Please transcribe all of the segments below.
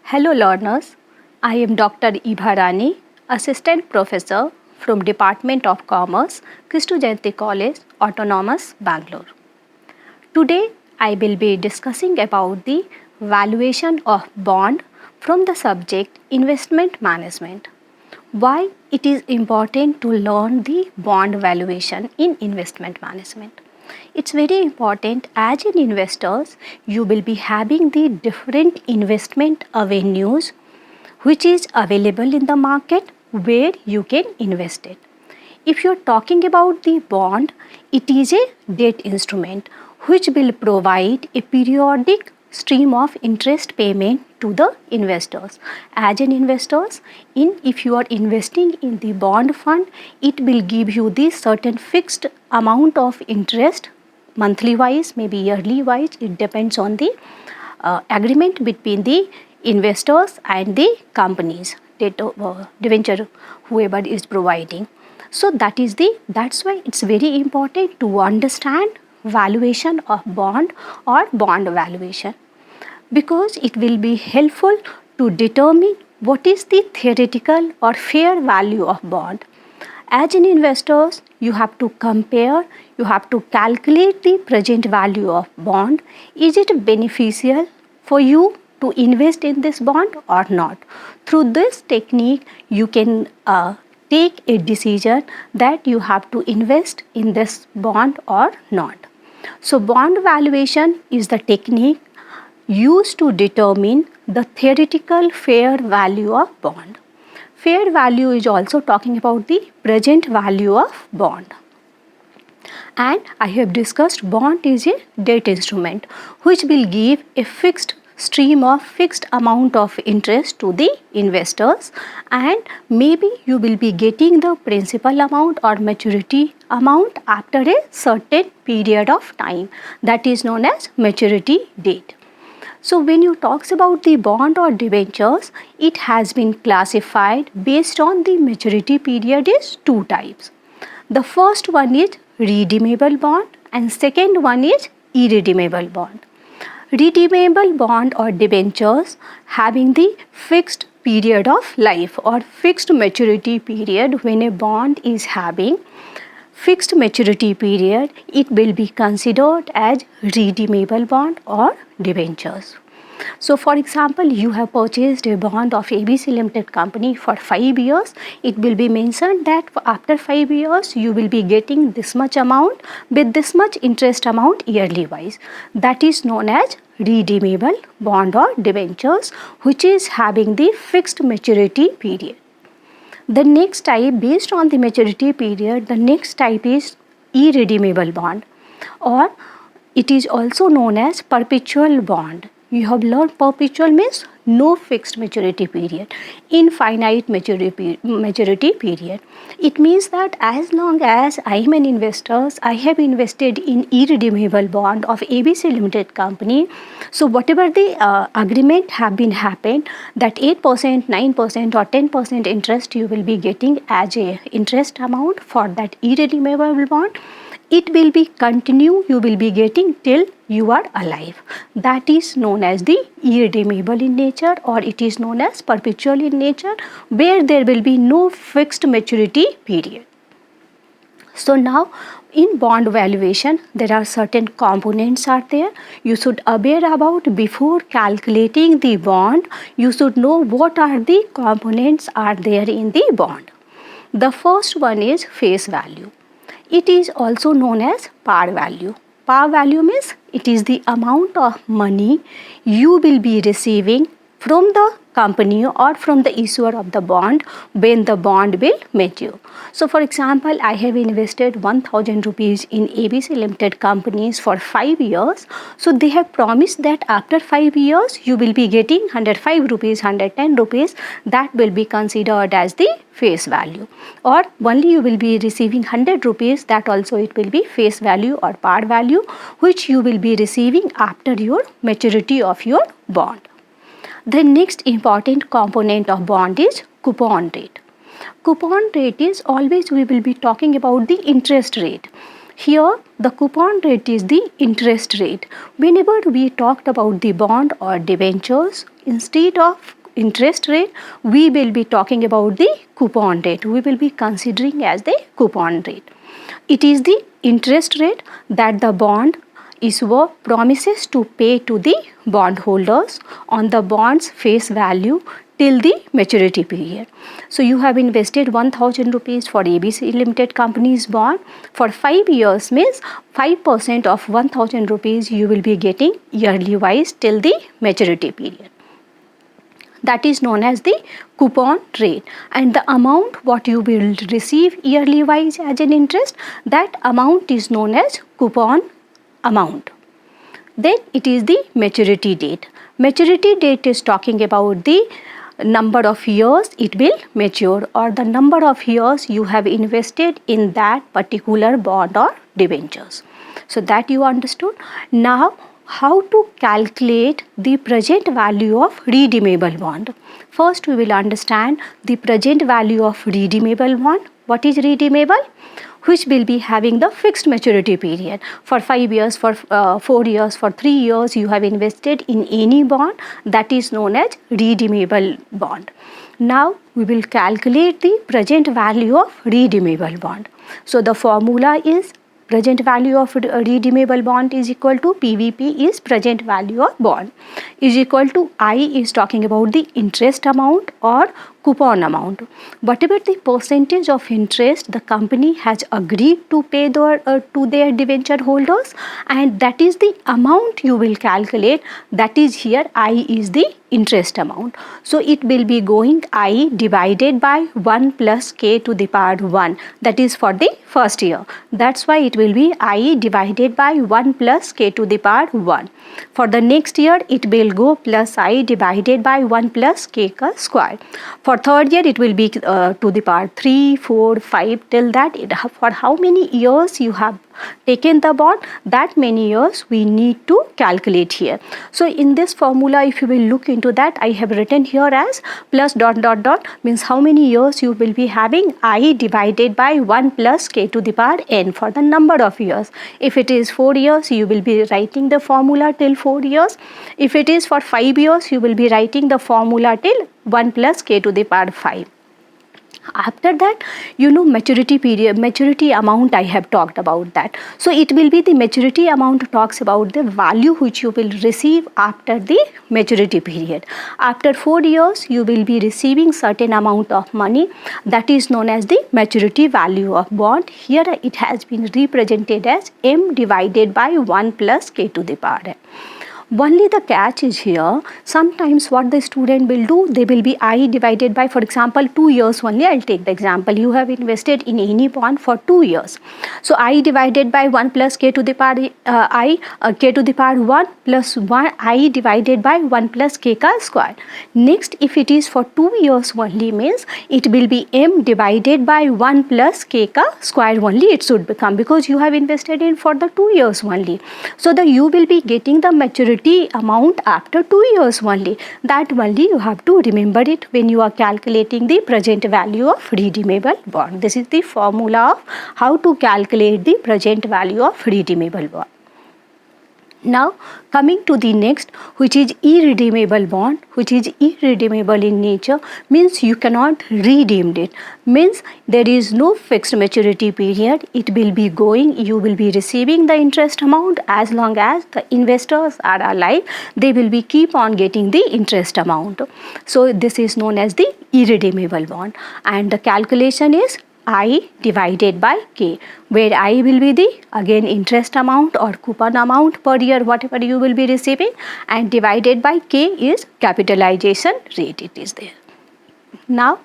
Hello learners, I am Dr. Ibha Rani, Assistant Professor from Department of Commerce, Kristu Jayanti College, Autonomous, Bangalore. Today I will be discussing about the valuation of bond from the subject investment management. Why it is important to learn the bond valuation in investment management. It's very important as an investors you will be having the different investment avenues which is available in the market where you can invest it. If you're talking about the bond, it is a debt instrument which will provide a periodic stream of interest payment to the investors. As an investors, if you are investing in the bond fund, it will give you the certain fixed amount of interest monthly wise, maybe yearly wise. It depends on the agreement between the investors and the companies, debenture whoever is providing. So that's why it's very important to understand valuation of bond or bond valuation, because it will be helpful to determine what is the theoretical or fair value of bond. As an investors, you have to compare, you have to calculate the present value of bond. Is it beneficial for you to invest in this bond or not? Through this technique, you can take a decision that you have to invest in this bond or not. So bond valuation is the technique used to determine the theoretical fair value of bond. Fair value is also talking about the present value of bond. And I have discussed bond is a debt instrument which will give a fixed stream of fixed amount of interest to the investors, and maybe you will be getting the principal amount or maturity amount after a certain period of time, that is known as maturity date. So when you talks about the bond or debentures, it has been classified based on the maturity period is two types. The first one is redeemable bond and second one is irredeemable bond. Redeemable bond or debentures having the fixed period of life or fixed maturity period. When a bond is having fixed maturity period, it will be considered as redeemable bond or debentures. So for example, you have purchased a bond of ABC Limited Company for 5 years. It will be mentioned that after 5 years, you will be getting this much amount with this much interest amount yearly wise. That is known as redeemable bond or debentures, which is having the fixed maturity period. The next type, based on the maturity period, the next type is irredeemable bond, or it is also known as perpetual bond. You have learned perpetual means no fixed maturity period, infinite maturity period. It means that as long as I am an investor, I have invested in irredeemable bond of ABC Limited Company. So whatever the agreement have been happened, that 8%, 9% or 10% interest you will be getting as a interest amount for that irredeemable bond, it will be continue, you will be getting till you are alive. That is known as the irredeemable in nature, or it is known as perpetual in nature, where there will be no fixed maturity period. So now in bond valuation, there are certain components are there. You should aware about before calculating the bond. You should know what are the components are there in the bond. The first one is face value. It is also known as par value. Par value means it is the amount of money you will be receiving from the company or from the issuer of the bond when the bond will mature. So for example, I have invested 1000 rupees in ABC Limited Companies for 5 years. So they have promised that after 5 years you will be getting 105 rupees, 110 rupees. That will be considered as the face value. Or only you will be receiving 100 rupees, that also it will be face value or par value, which you will be receiving after your maturity of your bond. The next important component of bond is coupon rate. Coupon rate is always we will be talking about the interest rate. Here the coupon rate is the interest rate. Whenever we talked about the bond or debentures, instead of interest rate, we will be talking about the coupon rate. We will be considering as the coupon rate. It is the interest rate that the bond issuer promises to pay to the bondholders on the bond's face value till the maturity period. So you have invested 1000 rupees for ABC Limited Company's bond. For 5 years means 5% of 1000 rupees you will be getting yearly wise till the maturity period. That is known as the coupon rate, and the amount what you will receive yearly wise as an interest, that amount is known as coupon amount. Then it is the maturity date. Maturity date is talking about the number of years it will mature, or the number of years you have invested in that particular bond or debentures. So that you understood. Now how to calculate the present value of redeemable bond. First we will understand the present value of redeemable bond. What is redeemable? Which will be having the fixed maturity period. For 5 years, for 4 years, for 3 years you have invested in any bond, that is known as redeemable bond. Now we will calculate the present value of redeemable bond. So the formula is present value of redeemable bond is equal to PVP is present value of bond is equal to I is talking about the interest amount or coupon amount. Whatever the percentage of interest the company has agreed to pay to their debenture holders, and that is the amount you will calculate. That is here I is the interest amount. So it will be going I divided by 1 plus k to the power 1. That is for the first year. That's why it will be I divided by 1 plus k to the power 1. For the next year it will go plus I divided by 1 plus k ka square. For third year it will be to the power 3, 4, 5 till that. For how many years you have taken the bond, that many years we need to calculate here. So in this formula, if you will look into that, I have written here as plus dot dot dot means how many years you will be having I divided by 1 plus k to the power n for the number of years. If it is 4 years, you will be writing the formula till 4 years. If it is for 5 years, you will be writing the formula till 1 plus k to the power 5. After that, maturity period, maturity amount, I have talked about that. So it will be the maturity amount talks about the value which you will receive after the maturity period. After 4 years, you will be receiving certain amount of money, that is known as the maturity value of bond. Here it has been represented as M divided by 1 plus k to the power n. Only the catch is here, sometimes what the student will do, they will be I divided by, for example, 2 years only. I'll take the example, you have invested in any bond for 2 years. So I divided by 1 plus k to the power k to the power 1 plus 1 I divided by 1 plus k ka square. Next, if it is for 2 years only, means it will be M divided by 1 plus k ka square only it should become, because you have invested in for the 2 years only. So you will be getting the maturity amount after 2 years only. That only you have to remember it when you are calculating the present value of redeemable bond. This is the formula of how to calculate the present value of redeemable bond. Now coming to the next, which is irredeemable bond, which is irredeemable in nature, means you cannot redeem it, means there is no fixed maturity period. It will be going, you will be receiving the interest amount as long as the investors are alive. They will be keep on getting the interest amount. So this is known as the irredeemable bond, and the calculation is I divided by k, where I will be the again interest amount or coupon amount per year whatever you will be receiving, and divided by k is capitalization rate, it is there. Now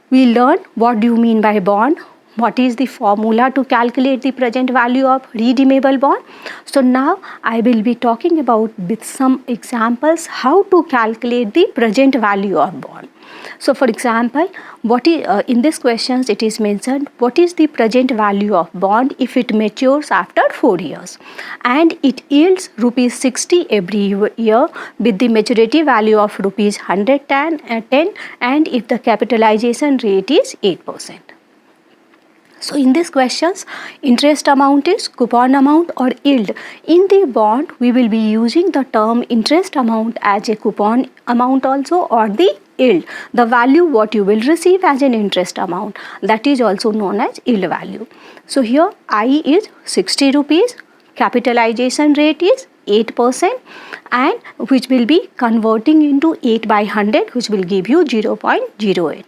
we learn what do you mean by bond, what is the formula to calculate the present value of redeemable bond. So now I will be talking about with some examples how to calculate the present value of bond. So for example, what is in this questions it is mentioned what is the present value of bond if it matures after 4 years and it yields rupees 60 every year with the maturity value of rupees 110 and if the capitalization rate is 8%. So in these questions, interest amount is coupon amount or yield. In the bond, we will be using the term interest amount as a coupon amount also, or the yield, the value what you will receive as an interest amount, that is also known as yield value. So here I is 60 rupees, capitalization rate is 8%, and which will be converting into 8 by 100, which will give you 0.08.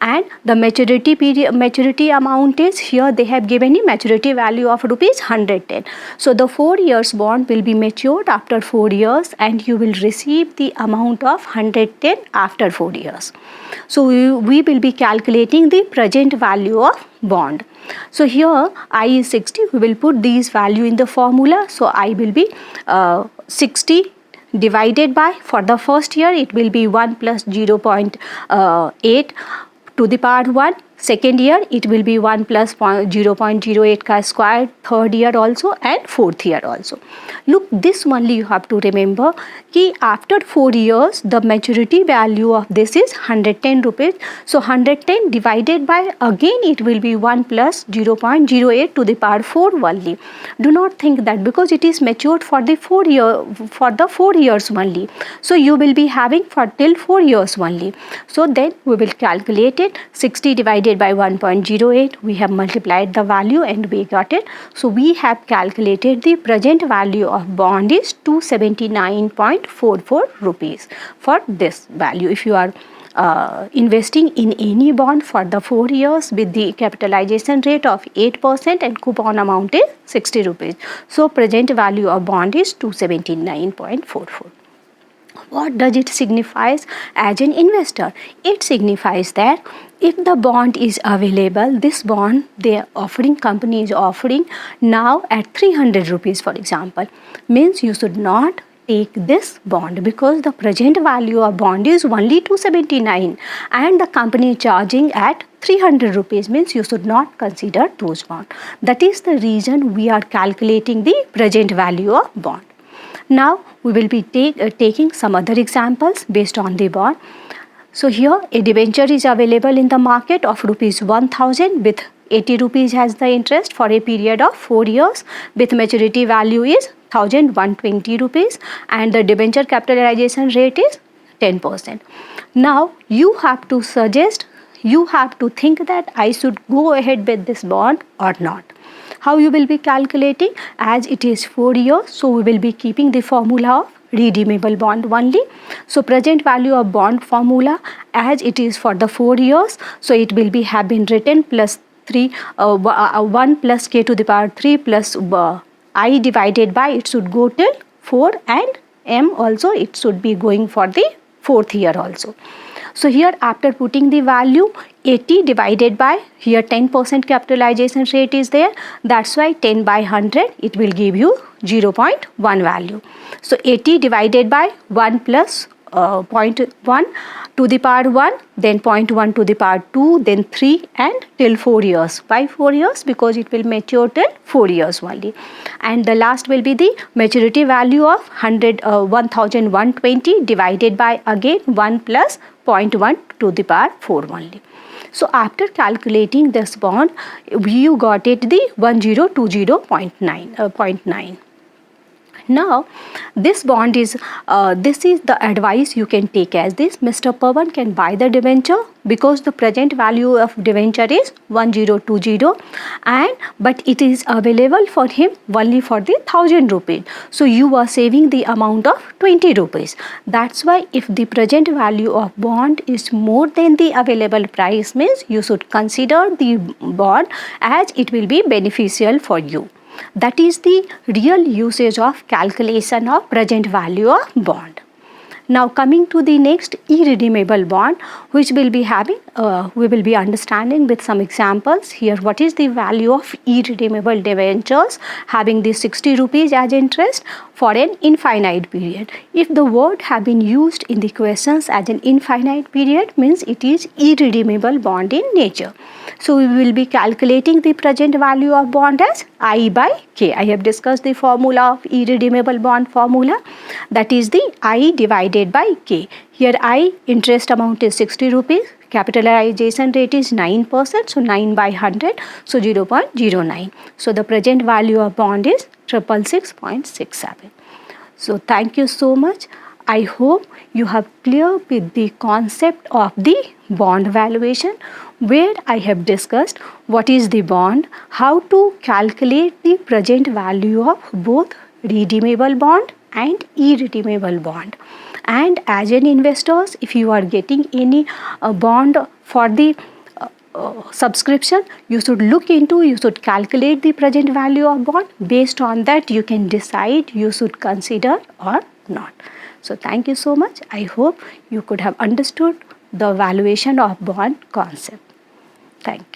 And the maturity amount is, here they have given a maturity value of rupees 110. So the 4 years bond will be matured after 4 years, and you will receive the amount of 110 after 4 years. So we will be calculating the present value of bond. So here I is 60, we will put these value in the formula. So I will be 60 divided by, for the first year it will be 1 plus 0.8 to the power 1. Second year it will be 1 plus 0.08 ka square, third year also, and fourth year also. Look, this only you have to remember कि after 4 years the maturity value of this is 110 rupees. So 110 divided by, again it will be 1 plus 0.08 to the power 4 only. Do not think that because it is matured for the 4 years only. So you will be having for till 4 years only. So then we will calculate it. 60 divided by 1.08, we have multiplied the value and we got it. So we have calculated the present value of bond is 279.44 rupees for this value. If you are investing in any bond for the 4 years with the capitalization rate of 8% and coupon amount is 60 rupees. So present value of bond is 279.44. What does it signify as an investor? It signifies that if the bond is available, this bond company is offering now at 300 rupees, for example, means you should not take this bond because the present value of bond is only 279 and the company is charging at 300 rupees, means you should not consider those bonds. That is the reason we are calculating the present value of bond. Now we will be taking some other examples based on the bond. So here a debenture is available in the market of rupees 1000 with 80 rupees as the interest for a period of 4 years with maturity value is 1120 rupees and the debenture capitalization rate is 10%. Now you have to think that I should go ahead with this bond or not. How you will be calculating? As it is 4 years, so we will be keeping the formula of redeemable bond only. So present value of bond formula, as it is for the 4 years, so it will be have been written plus 1 plus k to the power 3 plus I divided by, it should go till 4 and m also it should be going for the 4th year also. So here after putting the value 80 divided by, here 10% capitalization rate is there, that's why 10 by 100 it will give you 0.1 value. So 80 divided by 1 plus 0.1 to the power 1, then 0.1 to the power 2, then 3 and till 4 years. Why 4 years? Because it will mature till 4 years only. And the last will be the maturity value of 1120 divided by again 1 plus 0.1 to the power 4 only. So after calculating this bond, you got it the 1020.9. Now this bond is this is the advice you can take as this: Mr. Pawan can buy the debenture because the present value of debenture is 1020 but it is available for him only for the 1000 rupees. So you are saving the amount of 20 rupees. That's why if the present value of bond is more than the available price, means you should consider the bond as it will be beneficial for you. That is the real usage of calculation of present value of bond. Now coming to the next, irredeemable bond, which will be having, we will be understanding with some examples here. What is the value of irredeemable debentures having the 60 rupees as interest for an infinite period? If the word have been used in the questions as an infinite period, means it is irredeemable bond in nature. So we will be calculating the present value of bond as I by K. I have discussed the formula of irredeemable bond formula, that is the I divided by K. Here I, interest amount is 60 rupees, Capitalization rate is 9%, so 9 by 100, so 0.09. So the present value of bond is 666.67. So thank you so much. I hope you have clear with the concept of the bond valuation, where I have discussed what is the bond, how to calculate the present value of both redeemable bond and irredeemable bond. And as an investors, if you are getting any bond for the subscription, you should calculate the present value of bond. Based on that, you can decide you should consider or not. So thank you so much. I hope you could have understood the valuation of bond concept. Thank you.